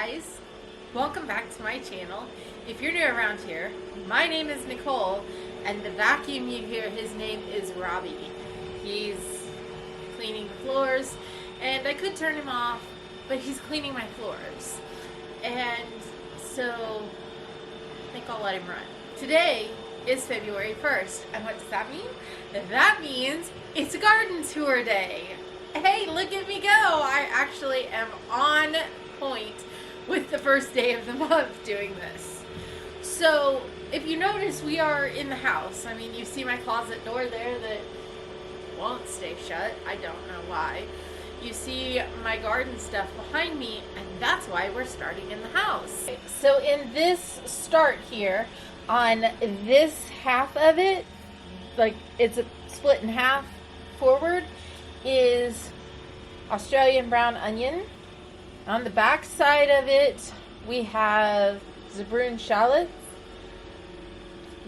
guys, welcome back to my channel. If you're new around here, my name is Nicole, and the vacuum you hear, his name is Robbie. He's cleaning the floors, and I could turn him off, but he's cleaning my floors. And so I think I'll let him run. Today is February 1st, and what does that mean? That means it's a garden tour day. Hey, look at me go! I actually am on point with the first day of the month doing this. So, if you notice, we are in the house. I mean, you see my closet door there that won't stay shut. I don't know why. You see my garden stuff behind me, and that's why we're starting in the house. So in this start here, on this half of it, like it's split in half forward, is Australian brown onion. On the back side of it, we have Zabroon shallots.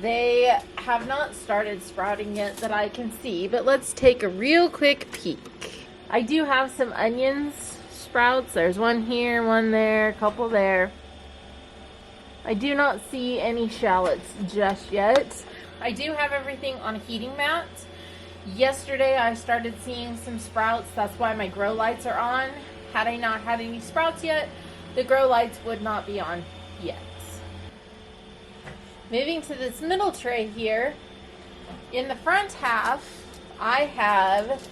They have not started sprouting yet that I can see, but let's take a real quick peek. I do have some onions sprouts. There's one here, one there, a couple there. I do not see any shallots just yet. I do have everything on a heating mat. Yesterday I started seeing some sprouts. That's why my grow lights are on. Had I not had any sprouts yet, the grow lights would not be on yet. Moving to this middle tray here, in the front half, I have,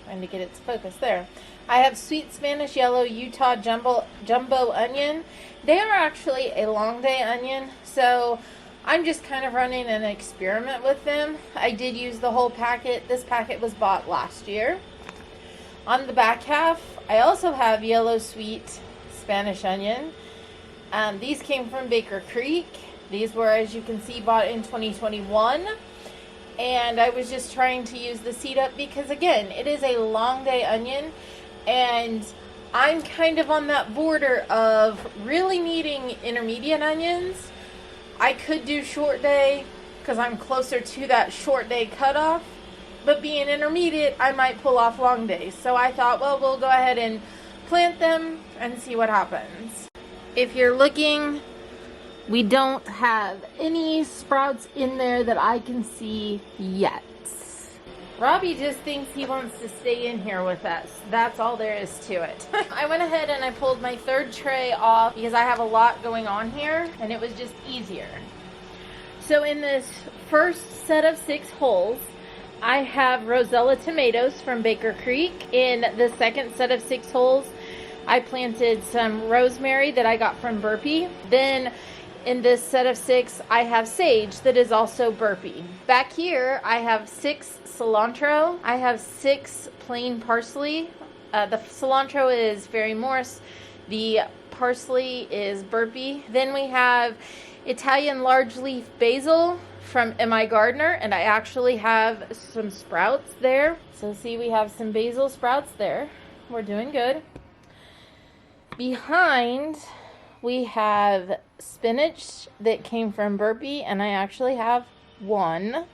trying to get it to focus there, I have sweet Spanish yellow Utah jumbo onion. They are actually a long day onion, so I'm just kind of running an experiment with them. I did use the whole packet. This packet was bought last year. On the back half, I also have yellow sweet Spanish onion. These came from Baker Creek. These were, as you can see, bought in 2021. And I was just trying to use the seed up because, again, it is a long day onion. And I'm kind of on that border of really needing intermediate onions. I could do short day because I'm closer to that short day cutoff. But being intermediate, I might pull off long days. So I thought, well, we'll go ahead and plant them and see what happens. If you're looking, we don't have any sprouts in there that I can see yet. Robbie just thinks he wants to stay in here with us. That's all there is to it. I went ahead and I pulled my third tray off because I have a lot going on here and it was just easier. So in this first set of 6 holes, I have Rosella tomatoes from Baker Creek. In the second set of 6 holes, I planted some rosemary that I got from Burpee. Then in this set of 6, I have sage that is also Burpee. Back here, I have 6 cilantro. I have 6 plain parsley. The cilantro is Fairy Morse. The parsley is Burpee. Then we have Italian large leaf basil from M.I. Gardner, and I actually have some sprouts there. So see, we have some basil sprouts there. We're doing good. Behind, we have spinach that came from Burpee, and I actually have 2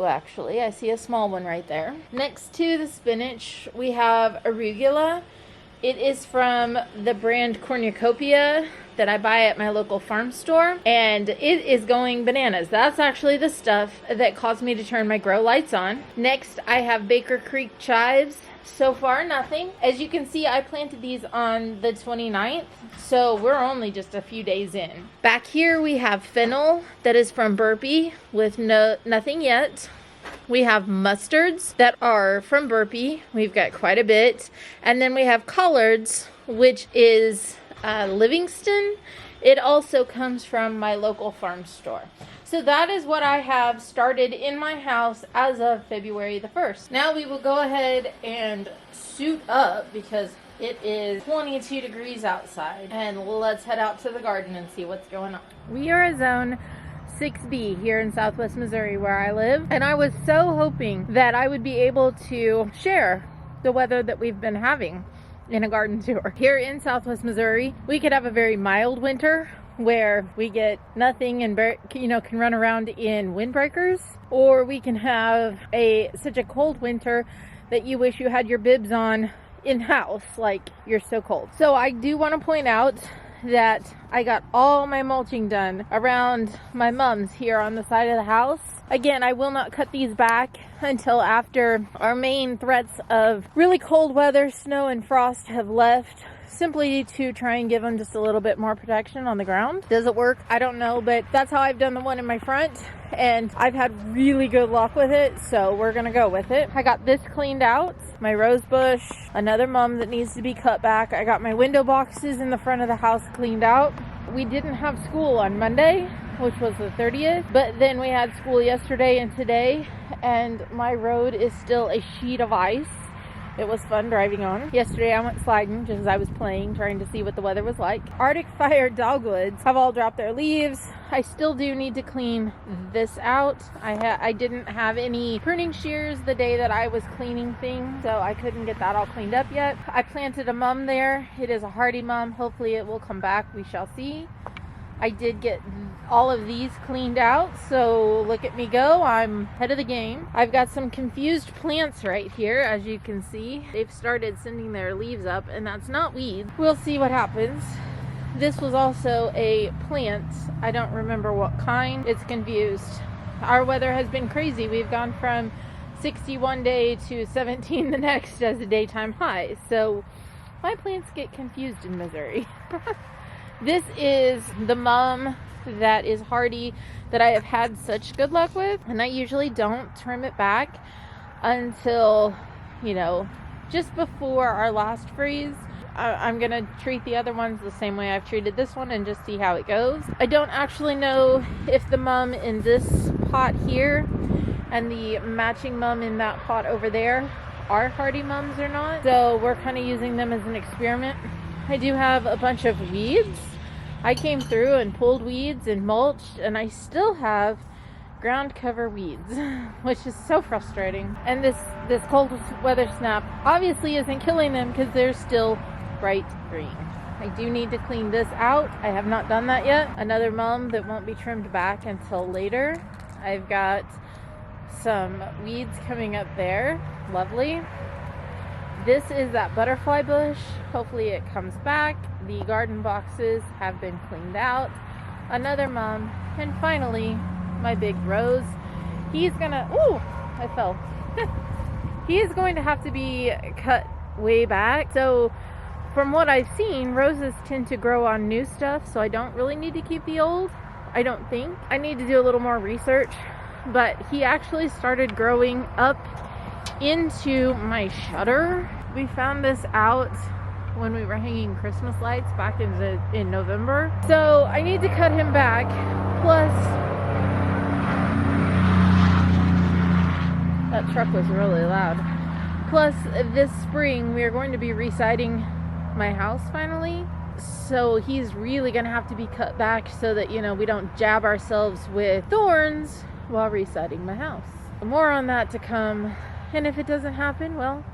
actually. I see a small one right there. Next to the spinach, we have arugula. It is from the brand Cornucopia that I buy at my local farm store, and it is going bananas. That's actually the stuff that caused me to turn my grow lights on. Next, I have Baker Creek chives. So far, nothing. As you can see, I planted these on the 29th, so we're only just a few days in. Back here, we have fennel that is from Burpee with nothing yet. We have mustards that are from Burpee. We've got quite a bit. And then we have collards, which is Livingston. It also comes from my local farm store. So that is what I have started in my house as of February the 1st. Now we will go ahead and suit up because it is 22 degrees outside. And let's head out to the garden and see what's going on. We are a zone 6B here in Southwest Missouri where I live. And I was so hoping that I would be able to share the weather that we've been having in a garden tour. Here in Southwest Missouri, we could have a very mild winter where we get nothing and can run around in windbreakers, or we can have such a cold winter that you wish you had your bibs on in-house, like you're so cold. So I do want to point out that I got all my mulching done around my mom's here on the side of the house. Again, I will not cut these back until after our main threats of really cold weather, snow and frost have left, simply to try and give them just a little bit more protection on the ground. Does it work? I don't know, but that's how I've done the one in my front, and I've had really good luck with it, so we're gonna go with it. I got this cleaned out, my rose bush, another mum that needs to be cut back. I got my window boxes in the front of the house cleaned out. We didn't have school on Monday, which was the 30th, but then we had school yesterday and today, and my road is still a sheet of ice. It was fun driving on. Yesterday I went sliding just as I was playing, trying to see what the weather was like. Arctic Fire dogwoods have all dropped their leaves. I still do need to clean this out. I didn't have any pruning shears the day that I was cleaning things, so I couldn't get that all cleaned up yet. I planted a mum there. It is a hardy mum. Hopefully it will come back. We shall see. I did get all of these cleaned out, so look at me go. I'm ahead of the game. I've got some confused plants right here, as you can see. They've started sending their leaves up, and that's not weeds. We'll see what happens. This was also a plant. I don't remember what kind. It's confused. Our weather has been crazy. We've gone from 61 day to 17 the next as a daytime high. So my plants get confused in Missouri. This is the mum that is hardy that I have had such good luck with, and I usually don't trim it back until, you know, just before our last freeze. I'm gonna treat the other ones the same way I've treated this one and just see how it goes. I don't actually know if the mum in this pot here and the matching mum in that pot over there are hardy mums or not, so we're kind of using them as an experiment. I do have a bunch of weeds. I came through and pulled weeds and mulched, and I still have ground cover weeds, which is so frustrating. And this cold weather snap obviously isn't killing them because they're still bright green. I do need to clean this out. I have not done that yet. Another mum that won't be trimmed back until later. I've got some weeds coming up there. Lovely. This is that butterfly bush. Hopefully it comes back. The garden boxes have been cleaned out. Another mum. And finally, my big rose. He's gonna, ooh, I fell. He is going to have to be cut way back. So from what I've seen, roses tend to grow on new stuff, so I don't really need to keep the old. I don't think. I need to do a little more research. But he actually started growing up into my shutter. We found this out when we were hanging Christmas lights back in November. So I need to cut him back. Plus, that truck was really loud. Plus, this spring we are going to be residing my house finally. So he's really gonna have to be cut back so that, you know, we don't jab ourselves with thorns while residing my house. More on that to come. And if it doesn't happen, well,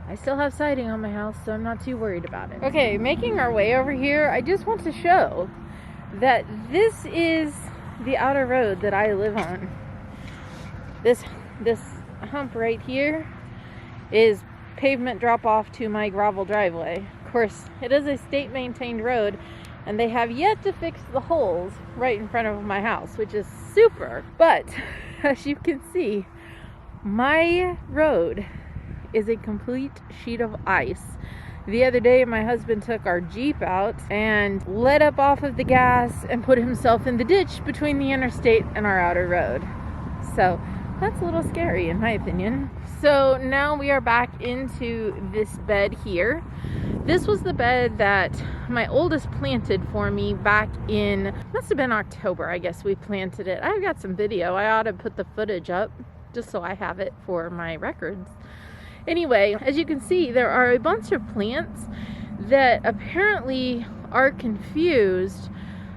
I still have siding on my house, so I'm not too worried about it. Okay, making our way over here, I just want to show that this is the outer road that I live on. This hump right here is pavement drop off to my gravel driveway. Of course, it is a state maintained road, and they have yet to fix the holes right in front of my house, which is super. But as you can see, my road is a complete sheet of ice. The other day, my husband took our Jeep out and let up off of the gas and put himself in the ditch between the interstate and our outer road. So that's a little scary in my opinion. So now we are back into this bed here. This was the bed that my oldest planted for me back in, must have been October, I guess we planted it. I've got some video. I ought to put the footage up just so I have it for my records. Anyway, as you can see, there are a bunch of plants that apparently are confused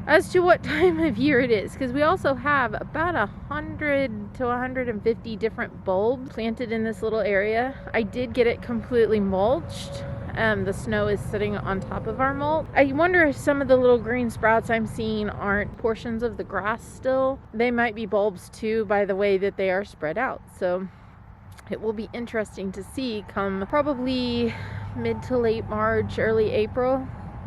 as to what time of year it is, because we also have about 100 to 150 different bulbs planted in this little area. I did get it completely mulched. The snow is sitting on top of our mulch. I wonder if some of the little green sprouts I'm seeing aren't portions of the grass still. They might be bulbs too, by the way that they are spread out. So it will be interesting to see come probably mid to late March, early April,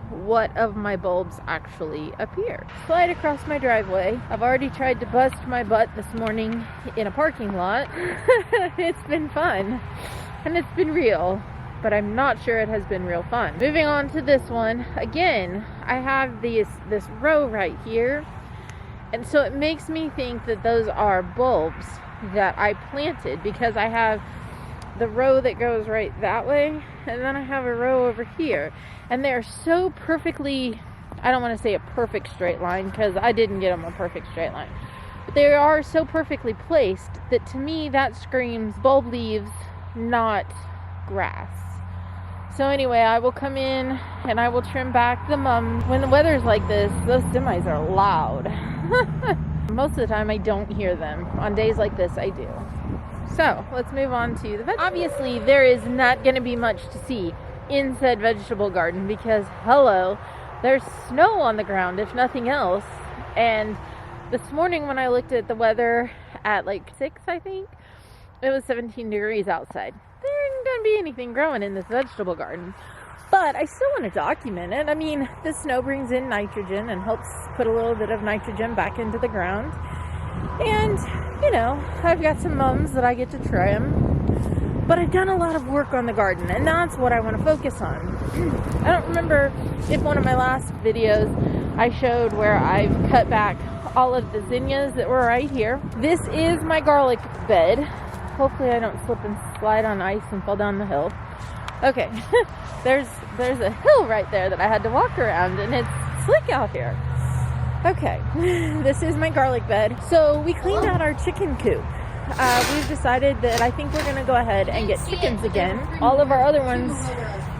what of my bulbs actually appear. Slide across my driveway. I've already tried to bust my butt this morning in a parking lot. It's been fun and it's been real, but I'm not sure it has been real fun. Moving on to this one. Again, I have this row right here, and so it makes me think that those are bulbs that I planted, because I have the row that goes right that way, and then I have a row over here, and they're so perfectly, I don't want to say a perfect straight line because I didn't get them a perfect straight line, but they are so perfectly placed that to me that screams bulb leaves, not grass. So anyway, I will come in and I will trim back the mums. When the weather's like this, those semis are loud. Most of the time I don't hear them. On days like this, I do. So let's move on to the vegetables. Obviously, there is not going to be much to see in said vegetable garden because, hello, there's snow on the ground, if nothing else. And this morning when I looked at the weather at like 6, I think, it was 17 degrees outside. There isn't going to be anything growing in this vegetable garden. But I still want to document it. I mean, the snow brings in nitrogen and helps put a little bit of nitrogen back into the ground. And, you know, I've got some mums that I get to trim. But I've done a lot of work on the garden, and that's what I want to focus on. I don't remember if one of my last videos I showed where I've cut back all of the zinnias that were right here. This is my garlic bed. Hopefully I don't slip and slide on ice and fall down the hill. Okay, there's a hill right there that I had to walk around, and it's slick out here. Okay, this is my garlic bed. So we cleaned out our chicken coop. We've decided that I think we're going to go ahead and get chickens again. All of our other ones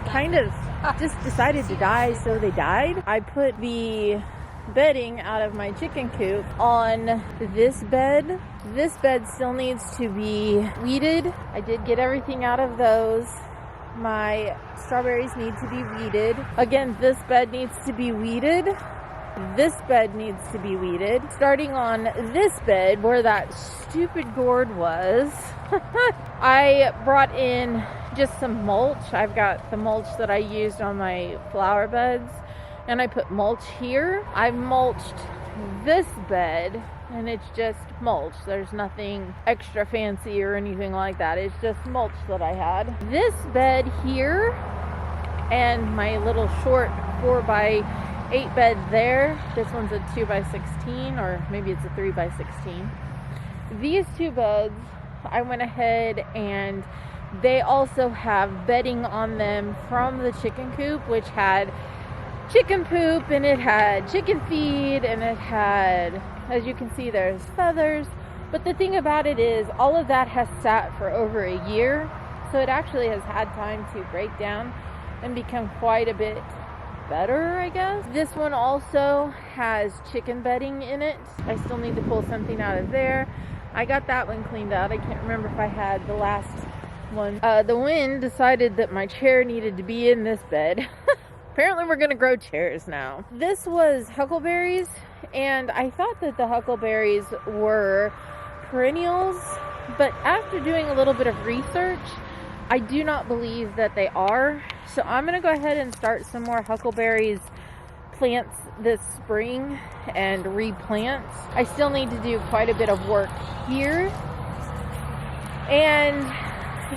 kind of just decided to die, so they died. I put the bedding out of my chicken coop on this bed. This bed still needs to be weeded. I did get everything out of those. My strawberries need to be weeded. Again, this bed needs to be weeded. This bed needs to be weeded. Starting on this bed where that stupid gourd was, I brought in just some mulch. I've got the mulch that I used on my flower beds, and I put mulch here. I mulched this bed, and it's just mulch. There's nothing extra fancy or anything like that. It's just mulch that I had. This bed here and my little short 4x8 bed there. This one's a 2x16, or maybe it's a 3x16. These two beds, I went ahead and they also have bedding on them from the chicken coop, which had chicken poop, and it had chicken feed, and it had, as you can see, there's feathers. But the thing about it is all of that has sat for over a year, so it actually has had time to break down and become quite a bit better, I guess. This one also has chicken bedding in it. I still need to pull something out of there. I got that one cleaned out. I can't remember if I had the last one. The wind decided that my chair needed to be in this bed. Apparently we're gonna grow chairs now. This was huckleberries, and I thought that the huckleberries were perennials, but after doing a little bit of research, I do not believe that they are. So I'm gonna go ahead and start some more huckleberries plants this spring and replant. I still need to do quite a bit of work here. And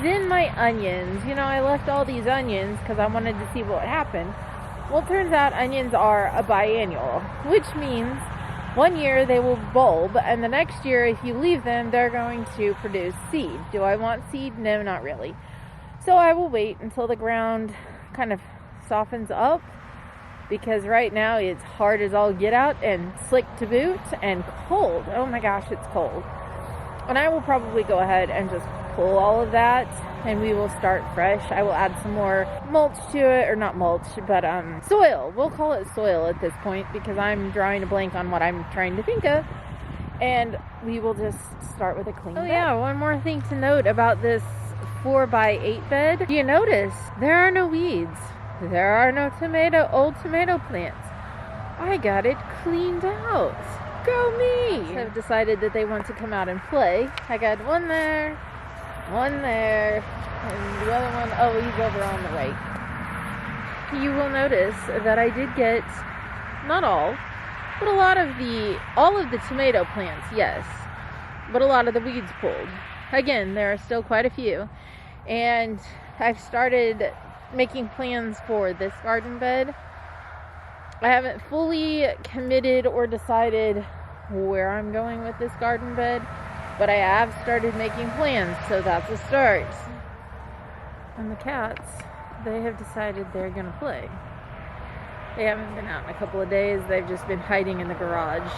then my onions, you know, I left all these onions because I wanted to see what happened. Well, it turns out onions are a biennial, which means one year they will bulb, and the next year, if you leave them, they're going to produce seed. Do I want seed? No, not really. So I will wait until the ground kind of softens up, because right now it's hard as all get out and slick to boot and cold. Oh my gosh, it's cold. And I will probably go ahead and just pull all of that, and we will start fresh. I will add some more mulch to it, or not mulch, but soil. We'll call it soil at this point because I'm drawing a blank on what I'm trying to think of. And we will just start with a clean bed. Yeah, one more thing to note about this 4x8 bed. You notice there are no weeds. There are no old tomato plants. I got it cleaned out. Go me! I've decided that they want to come out and play. I got one there, and the other one, oh, he's over on the right. you will notice that I did get, not all, but all of the tomato plants, yes, but a lot of the weeds pulled. Again, there are still quite a few, and I've started making plans for this garden bed. I haven't fully committed or decided where I'm going with this garden bed, but I have started making plans, so that's a start. And the cats, they have decided they're gonna play. They haven't been out in a couple of days. They've just been hiding in the garage.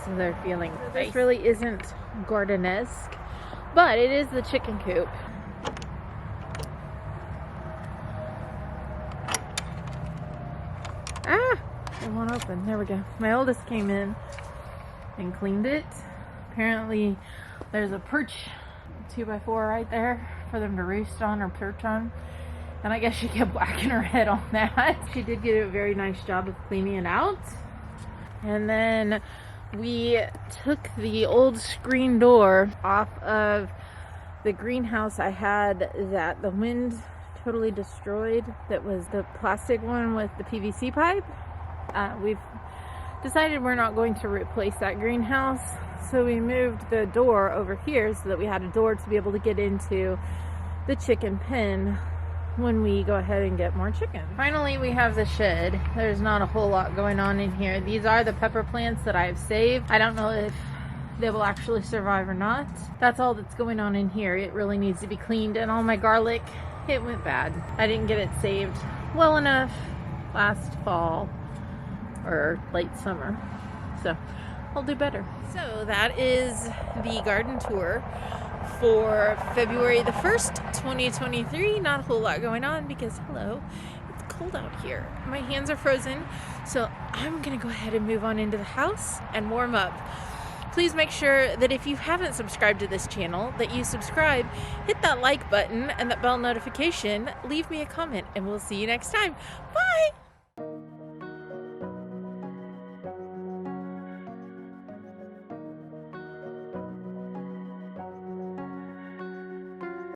So they're feeling nice. This really isn't garden-esque, but it is the chicken coop. It won't open. There we go. My oldest came in and cleaned it. Apparently there's a perch 2x4 right there for them to roost on or perch on. And I guess she kept whacking her head on that. She did get a very nice job of cleaning it out. And then we took the old screen door off of the greenhouse I had that the wind totally destroyed. That was the plastic one with the PVC pipe. We've decided we're not going to replace that greenhouse, so we moved the door over here so that we had a door to be able to get into the chicken pen when we go ahead and get more chicken. Finally, we have the shed. There's not a whole lot going on in here. These are the pepper plants that I've saved. I don't know if they will actually survive or not. That's all that's going on in here. It really needs to be cleaned, and all my garlic, it went bad. I didn't get it saved well enough last fall or late summer, so I'll do better. So that is the garden tour for February the 1st, 2023. Not a whole lot going on because, hello, it's cold out here. My hands are frozen, so I'm gonna go ahead and move on into the house and warm up. Please make sure that if you haven't subscribed to this channel, that you subscribe, hit that like button and that bell notification, leave me a comment, and we'll see you next time. Bye!